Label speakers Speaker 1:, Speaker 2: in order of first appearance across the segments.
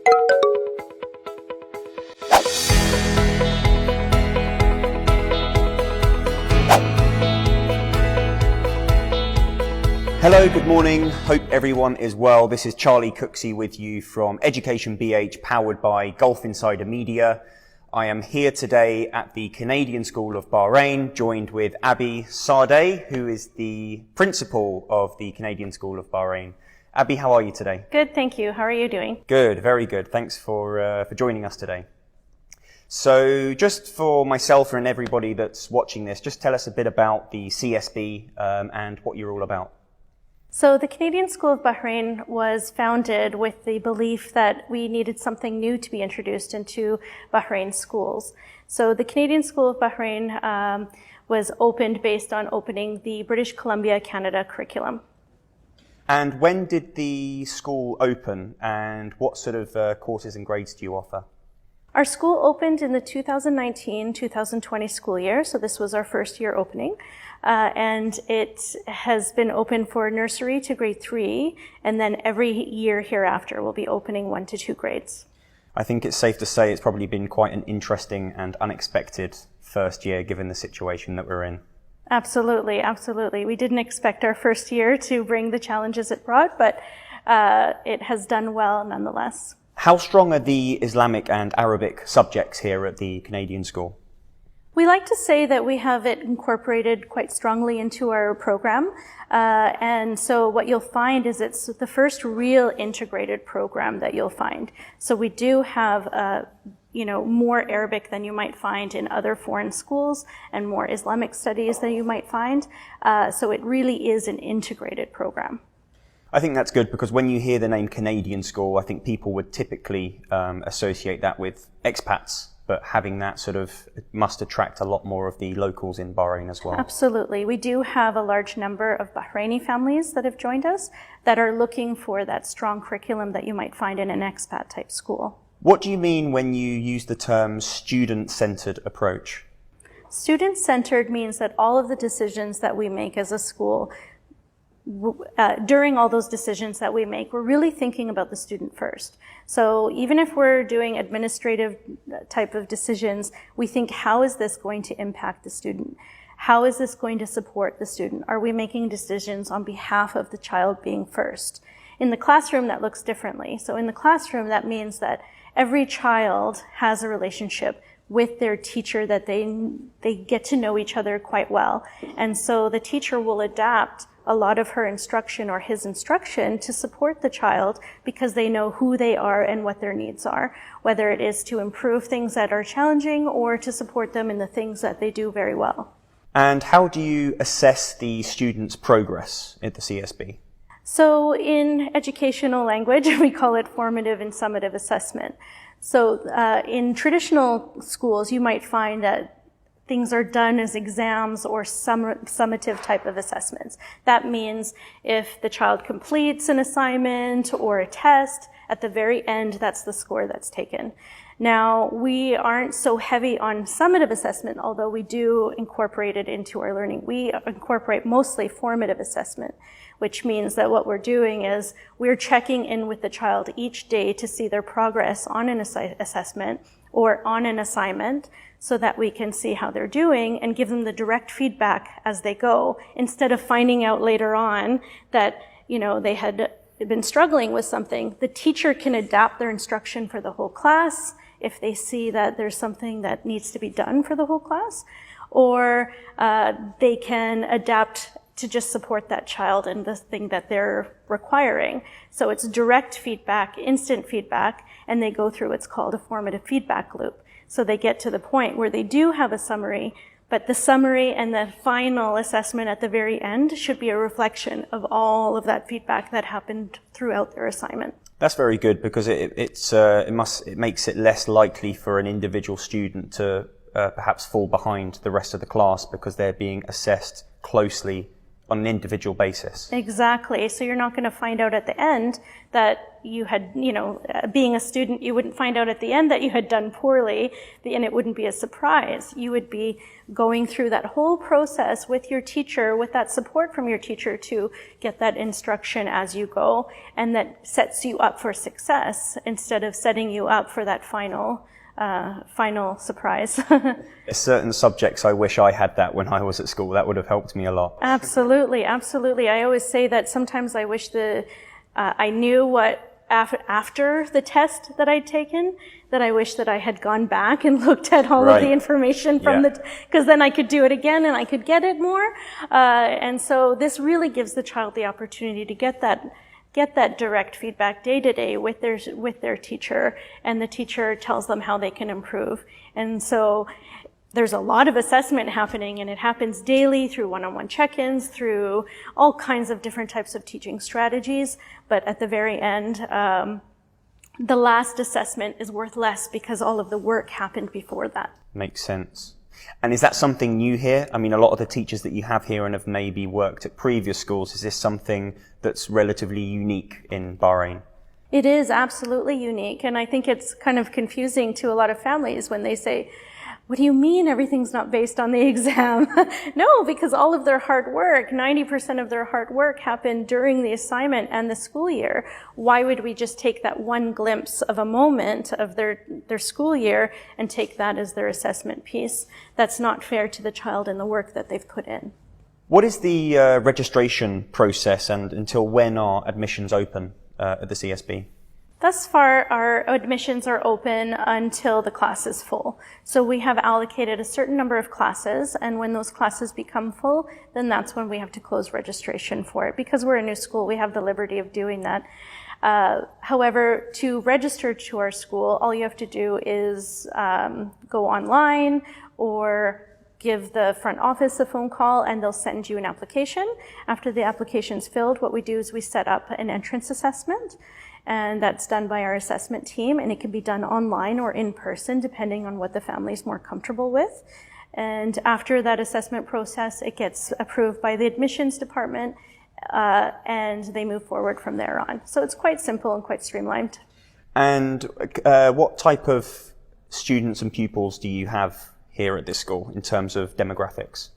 Speaker 1: Hello, good morning. Hope everyone is well. This is Charlie Cooksey with you from Education BH, powered by Gulf Insider Media. I am here today at the Canadian School of Bahrain, joined with Abby Saadeh, who is the principal of the Canadian School of Bahrain. Abby, how are you today?
Speaker 2: Good, thank you. How are you doing?
Speaker 1: Good, very good. Thanks for joining us today. So just for myself and everybody that's watching this, just tell us a bit about the CSB and what you're all about.
Speaker 2: So the Canadian School of Bahrain was founded with the belief that we needed something new to be introduced into Bahrain schools. So the Canadian School of Bahrain was opened based on opening the British Columbia, Canada curriculum.
Speaker 1: And when did the school open, and what sort of courses and grades do you offer?
Speaker 2: Our school opened in the 2019-2020 school year, so this was our first year opening. And it has been open for nursery to grade 3, and then every year hereafter we'll be opening 1 to 2 grades.
Speaker 1: I think it's safe to say it's probably been quite an interesting and unexpected first year given the situation that we're in.
Speaker 2: Absolutely, absolutely. We didn't expect our first year to bring the challenges it brought, but it has done well nonetheless.
Speaker 1: How strong are the Islamic and Arabic subjects here at the Canadian School?
Speaker 2: We like to say that we have it incorporated quite strongly into our program. And so what you'll find is it's the first real integrated program that you'll find. So we do have, more Arabic than you might find in other foreign schools and more Islamic studies than you might find. So it really is an integrated program.
Speaker 1: I think that's good because when you hear the name Canadian School, I think people would typically associate that with expats. But having that sort of must attract a lot more of the locals in Bahrain as well. Absolutely.
Speaker 2: We do have a large number of Bahraini families that have joined us that are looking for that strong curriculum that you might find in an expat type school.
Speaker 1: What do you mean when you use the term student-centered approach?
Speaker 2: Student-centered means that all of the decisions that we make as a school, during all those decisions that we make, we're really thinking about the student first. So even if we're doing administrative type of decisions, we think, how is this going to impact the student? How is this going to support the student? Are we making decisions on behalf of the child being first? In the classroom, that looks differently. So in the classroom, that means that every child has a relationship with their teacher, that they get to know each other quite well. And so the teacher will adapt a lot of her instruction or his instruction to support the child because they know who they are and what their needs are, whether it is to improve things that are challenging or to support them in the things that they do very well.
Speaker 1: And how do you assess the students' progress at the CSB?
Speaker 2: So in educational language, we call it formative and summative assessment. So in traditional schools, you might find that things are done as exams or summative type of assessments. That means if the child completes an assignment or a test, at the very end, that's the score that's taken. Now, we aren't so heavy on summative assessment, although we do incorporate it into our learning. We incorporate mostly formative assessment, which means that what we're doing is we're checking in with the child each day to see their progress on an assessment or on an assignment, so that we can see how they're doing and give them the direct feedback as they go, instead of finding out later on that, they had been struggling with something. The teacher can adapt their instruction for the whole class if they see that there's something that needs to be done for the whole class, or they can adapt to just support that child in the thing that they're requiring. So it's direct feedback, instant feedback, and they go through what's called a formative feedback loop. So they get to the point where they do have a summary, but the summary and the final assessment at the very end should be a reflection of all of that feedback that happened throughout their assignment.
Speaker 1: That's very good because it makes it less likely for an individual student to perhaps fall behind the rest of the class because they're being assessed closely on an individual basis.
Speaker 2: Exactly. So you're not going to find out at the end that you had, being a student, you wouldn't find out at the end that you had done poorly, and it wouldn't be a surprise. You would be going through that whole process with your teacher, with that support from your teacher to get that instruction as you go, and that sets you up for success instead of setting you up for that final surprise.
Speaker 1: There's certain subjects I wish I had that when I was at school. That would have helped me a lot.
Speaker 2: Absolutely, absolutely. I always say that sometimes I wish I knew what after the test that I'd taken, that I wish that I had gone back and looked at all of the information from because then I could do it again and I could get it more. And so this really gives the child the opportunity to get that direct feedback day to day with their teacher, and the teacher tells them how they can improve. And so there's a lot of assessment happening, and it happens daily through one-on-one check-ins, through all kinds of different types of teaching strategies. But at the very end, the last assessment is worth less because all of the work happened before that.
Speaker 1: Makes sense. And is that something new here? I mean, a lot of the teachers that you have here and have maybe worked at previous schools, is this something that's relatively unique in Bahrain?
Speaker 2: It is absolutely unique, and I think it's kind of confusing to a lot of families when they say, "What do you mean everything's not based on the exam?" No, because all of their hard work, 90% of their hard work happened during the assignment and the school year. Why would we just take that one glimpse of a moment of their school year and take that as their assessment piece? That's not fair to the child and the work that they've put in.
Speaker 1: What is the registration process, and until when are admissions open at the CSB?
Speaker 2: Thus far, our admissions are open until the class is full. So we have allocated a certain number of classes, and when those classes become full, then that's when we have to close registration for it. Because we're a new school, we have the liberty of doing that. However, to register to our school, all you have to do is go online or give the front office a phone call, and they'll send you an application. After the application's filled, what we do is we set up an entrance assessment, and that's done by our assessment team, and it can be done online or in person, depending on what the family's more comfortable with. And after that assessment process, it gets approved by the admissions department, and they move forward from there on. So it's quite simple and quite streamlined.
Speaker 1: And what type of students and pupils do you have here at this school in terms of demographics?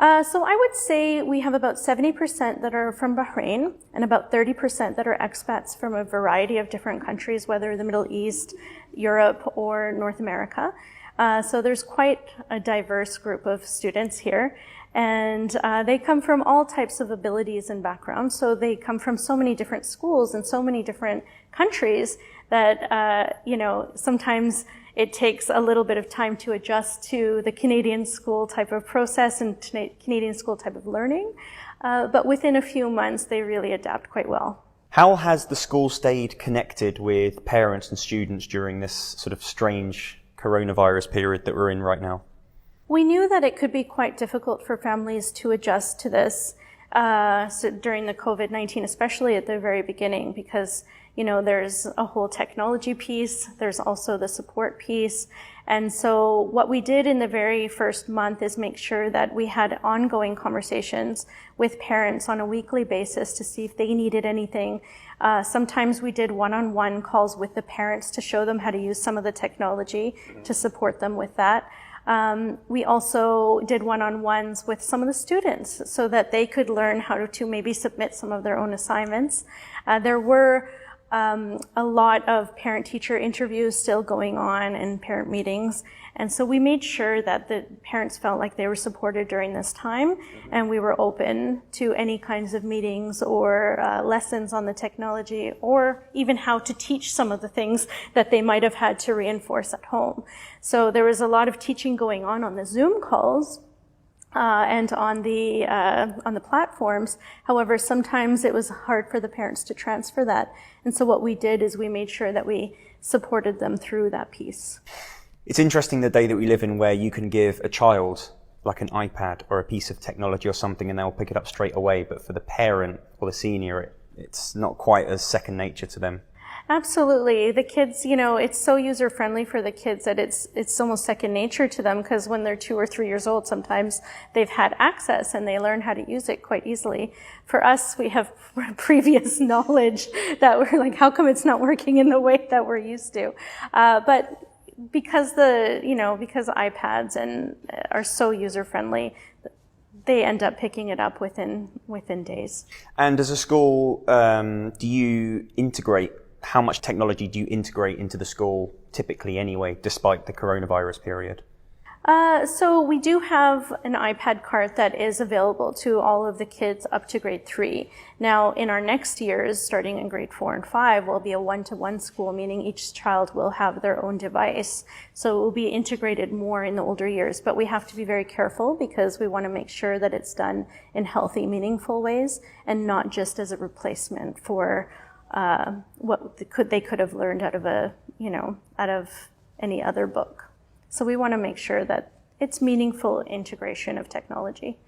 Speaker 2: So I would say we have about 70% that are from Bahrain and about 30% that are expats from a variety of different countries, whether the Middle East, Europe, or North America. So there's quite a diverse group of students here, and they come from all types of abilities and backgrounds. So they come from so many different schools and so many different countries that, sometimes it takes a little bit of time to adjust to the Canadian school type of process and Canadian school type of learning. But within a few months, they really adapt quite well.
Speaker 1: How has the school stayed connected with parents and students during this sort of strange coronavirus period that we're in right now?
Speaker 2: We knew that it could be quite difficult for families to adjust to this during the COVID-19, especially at the very beginning, because there's a whole technology piece, there's also the support piece. And so what we did in the very first month is make sure that we had ongoing conversations with parents on a weekly basis to see if they needed anything. Sometimes we did one-on-one calls with the parents to show them how to use some of the technology to support them with that. We also did one-on-ones with some of the students so that they could learn how to maybe submit some of their own assignments. There were a lot of parent-teacher interviews still going on and parent meetings. And so we made sure that the parents felt like they were supported during this time, and we were open to any kinds of meetings or lessons on the technology, or even how to teach some of the things that they might have had to reinforce at home. So there was a lot of teaching going on the Zoom calls, and on the platforms. However, sometimes it was hard for the parents to transfer that. And so what we did is we made sure that we supported them through that piece.
Speaker 1: It's interesting the day that we live in where you can give a child like an iPad or a piece of technology or something and they'll pick it up straight away. But for the parent or the senior, it's not quite as second nature to them.
Speaker 2: Absolutely. The kids, it's so user-friendly for the kids that it's almost second nature to them, because when they're 2 or 3 years old, sometimes they've had access and they learn how to use it quite easily. For us, we have previous knowledge that we're like, how come it's not working in the way that we're used to? But because because iPads are so user-friendly, they end up picking it up within days.
Speaker 1: And as a school, do you integrate? How much technology do you integrate into the school typically anyway, despite the coronavirus period?
Speaker 2: So we do have an iPad cart that is available to all of the kids up to grade 3. Now, in our next years, starting in grade 4 and 5, will be a one-to-one school, meaning each child will have their own device. So it will be integrated more in the older years. But we have to be very careful, because we want to make sure that it's done in healthy, meaningful ways, and not just as a replacement for what they could have learned out of any other book. So we want to make sure that it's meaningful integration of technology.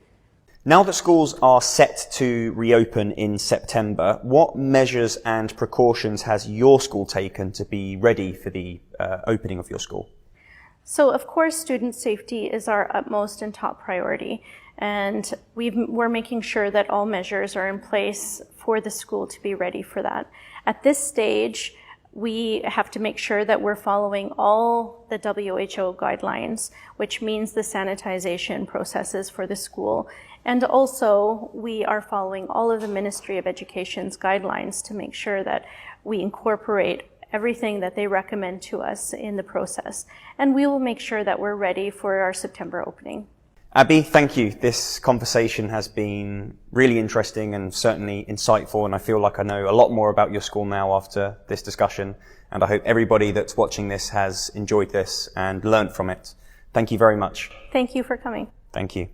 Speaker 1: Now that schools are set to reopen in September, what measures and precautions has your school taken to be ready for the opening of your school?
Speaker 2: So, of course, student safety is our utmost and top priority. And we're making sure that all measures are in place for the school to be ready for that. At this stage, we have to make sure that we're following all the WHO guidelines, which means the sanitization processes for the school. And also, we are following all of the Ministry of Education's guidelines to make sure that we incorporate everything that they recommend to us in the process. And we will make sure that we're ready for our September opening.
Speaker 1: Abby, thank you. This conversation has been really interesting and certainly insightful, and I feel like I know a lot more about your school now after this discussion, and I hope everybody that's watching this has enjoyed this and learned from it. Thank you very much.
Speaker 2: Thank you for coming.
Speaker 1: Thank you.